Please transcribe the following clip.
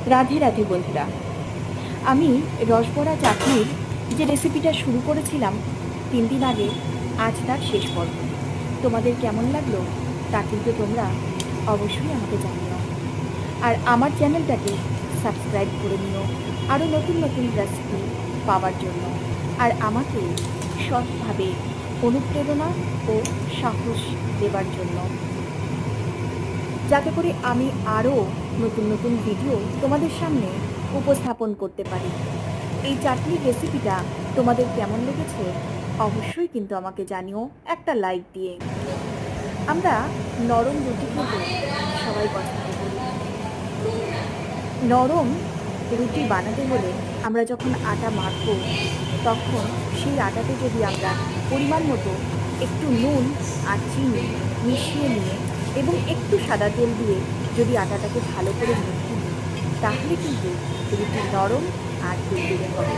রাধে রাধে বন্ধুরা, আমি রসবড়া চাটনির যে রেসিপিটা শুরু করেছিলাম 3 দিন আগে, আজ তার শেষ পর্ব। তোমাদের কেমন লাগলো তা কিন্তু তোমরা অবশ্যই আমাকে জানিও। আর আমার চ্যানেলটাকে সাবস্ক্রাইব করে নিও আরও নতুন নতুন রেসিপি পাওয়ার জন্য, আর আমাকে সৎভাবে অনুপ্রেরণা ও সাহস দেবার জন্য, যাতে করে আমি আরও নতুন নতুন ভিডিও তোমাদের সামনে উপস্থাপন করতে পারি। এই চাটনির রেসিপিটা তোমাদের কেমন লেগেছে অবশ্যই কিন্তু আমাকে জানিও একটা লাইক দিয়ে। আমরা নরম রুটি খেতে সবাই পছন্দ করি। নরম রুটি বানাতে হলে আমরা যখন আটা মাখবো, তখন সেই আটাতে যদি আমরা পরিমাণ মতো একটু নুন আর চিনি মিশিয়ে নিয়ে এবং একটু সাদা তেল দিয়ে যদি আটাটাকে ভালো করে মেখে নিই, তাহলে কিন্তু রুটি নরম আর তুলতুলে হবে।